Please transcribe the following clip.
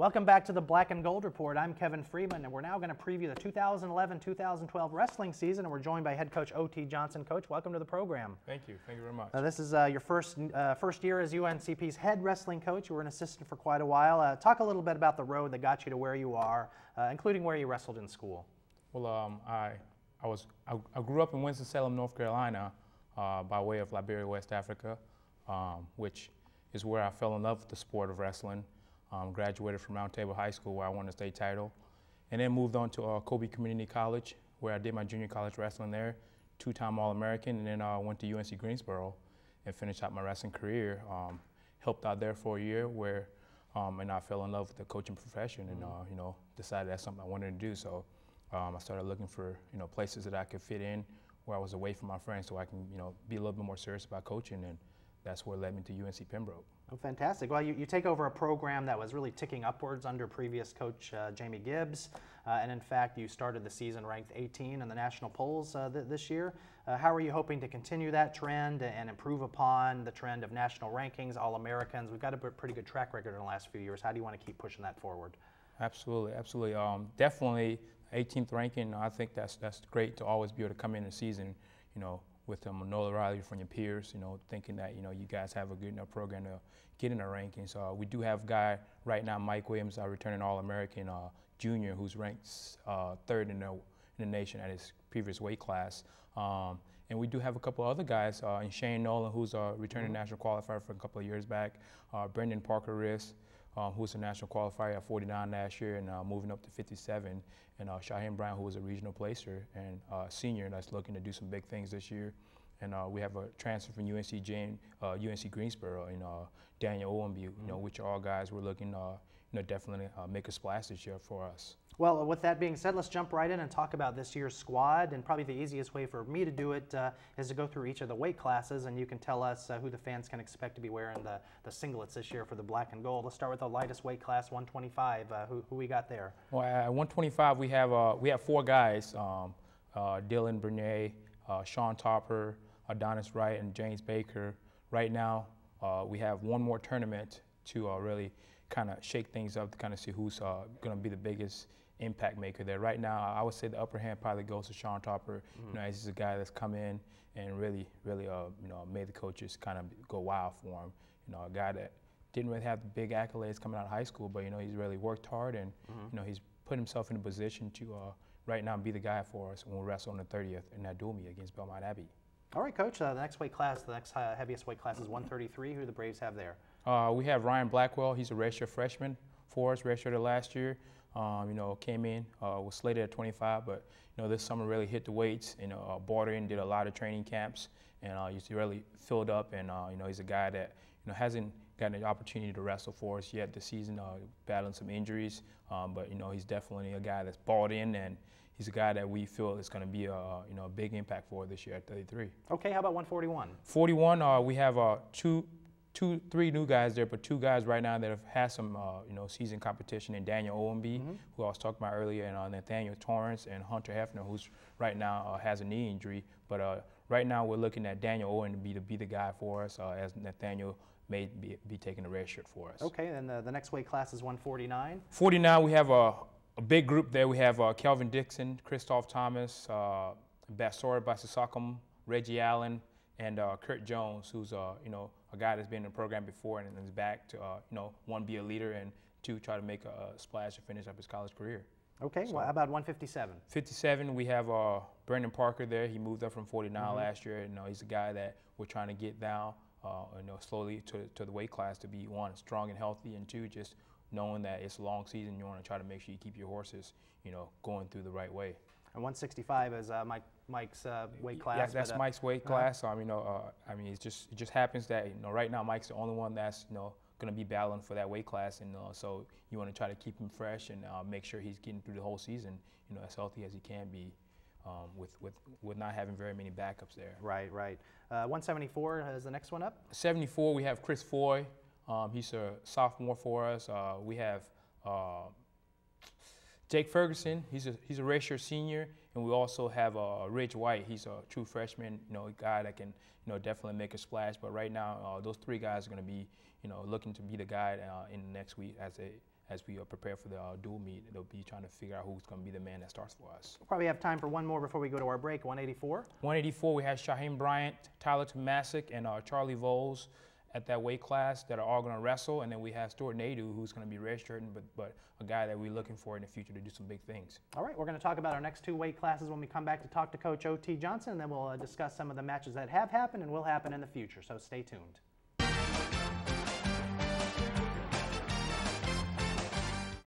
Welcome back to the Black and Gold Report. I'm Kevin Freeman, and we're now going to preview the 2011-2012 wrestling season, and we're joined by head coach O.T. Johnson. Coach, welcome to the program. Thank you very much. This is your first year as UNCP's head wrestling coach. You were an assistant for quite a while. Talk a little bit about the road that got you to where you are, including where you wrestled in school. Well, I grew up in Winston-Salem, North Carolina, by way of Liberia, West Africa, which is where I fell in love with the sport of wrestling. Graduated from Mount Tabor High School, where I won the state title, and then moved on to Kobe Community College, where I did my junior college wrestling there, two-time All-American, and then I went to UNC Greensboro and finished out my wrestling career. Helped out there for a year, where and I fell in love with the coaching profession, and decided that's something I wanted to do. So I started looking for places that I could fit in, where I was away from my friends, so I can be a little bit more serious about coaching, and that's what led me to UNC Pembroke. Oh, fantastic. Well, you take over a program that was really ticking upwards under previous coach Jamie Gibbs, and in fact, you started the season ranked 18 in the national polls this year. How are you hoping to continue that trend and improve upon the trend of national rankings, All-Americans? We've got a pretty good track record in the last few years. How do you want to keep pushing that forward? Absolutely, absolutely. Definitely 18th ranking. I think that's great to always be able to come in the season, with notoriety from your peers, thinking that, you guys have a good enough program to get in the rankings. We do have a guy right now, Mike Williams, our returning All-American junior, who's ranked third in the nation at his previous weight class. And we do have a couple other guys, and Shane Nolan, who's a returning national qualifier for a couple of years back, Brendan Parker-Riss, who's a national qualifier at 49 last year and moving up to 57, and Shaheem Brown, who was a regional placer and senior that's looking to do some big things this year. And we have a transfer from UNC Greensboro, and Daniel Owenby, which are all guys we're looking definitely make a splash this year for us. Well, with that being said, let's jump right in and talk about this year's squad. And probably the easiest way for me to do it is to go through each of the weight classes, and you can tell us who the fans can expect to be wearing the singlets this year for the black and gold. Let's start with the lightest weight class, 125. Who we got there? Well, at 125, we have four guys: Dylan Bernier, Sean Topper, Adonis Wright, and James Baker. Right now, we have one more tournament to really kind of shake things up, to kind of see who's going to be the biggest impact maker there. Right now, I would say the upper hand probably goes to Sean Topper. As he's a guy that's come in and really made the coaches kind of go wild for him. A guy that didn't really have the big accolades coming out of high school, but he's really worked hard, and he's put himself in a position to right now be the guy for us when we wrestle on the 30th in that dual meet against Belmont Abbey. All right, Coach. The next weight class, the next heaviest weight class is 133. Who do the Braves have there? We have Ryan Blackwell. He's a redshirt freshman for us, redshirted last year. Came in, was slated at 25, but this summer really hit the weights. Bought in, did a lot of training camps, and he's really filled up. And he's a guy that hasn't gotten an opportunity to wrestle for us yet this season, battling some injuries. But he's definitely a guy that's bought in, and he's a guy that we feel is going to be a big impact for this year at 33. Okay, how about 141? 41, we have three new guys there, but two guys right now that have had some, season competition in Daniel Owenby, who I was talking about earlier, and Nathaniel Torrance and Hunter Hefner, who's right now has a knee injury. But right now we're looking at Daniel Owenby to be the guy for us, as Nathaniel may be taking the red shirt for us. Okay, and the next weight class is 149. 49, we have a big group there. We have Kelvin Dixon, Christoph Thomas, Basora Basisakam, Reggie Allen, and Kurt Jones, who's a guy that's been in the program before and is back to one, be a leader, and two, try to make a splash to finish up his college career. Okay, so, well, how about 157? 57, we have Brendan Parker there. He moved up from 49 last year. He's a guy that we're trying to get down, slowly to the weight class to be, one, strong and healthy, and two, just knowing that it's a long season. You want to try to make sure you keep your horses, going through the right way. And 165 is Mike's weight class. Yeah, that's Mike's weight class. It just happens that right now Mike's the only one that's going to be battling for that weight class, and so you want to try to keep him fresh and make sure he's getting through the whole season, as healthy as he can be, with not having very many backups there. Right. 174 is the next one up. 74, we have Chris Foy. He's a sophomore for us. We have Jake Ferguson, he's a redshirt senior, and we also have Ridge White. He's a true freshman, a guy that can, definitely make a splash. But right now, those three guys are going to be, looking to be the guy in the next week as as we prepare for the dual meet, they'll be trying to figure out who's going to be the man that starts for us. We'll probably have time for one more before we go to our break. 184. 184, we have Shaheem Bryant, Tyler Tomasic, and Charlie Voles at that weight class that are all going to wrestle. And then we have Stuart Nadeau, who's going to be redshirting, but a guy that we're looking for in the future to do some big things. All right, we're going to talk about our next two weight classes when we come back to talk to Coach O.T. Johnson, and then we'll discuss some of the matches that have happened and will happen in the future. So stay tuned.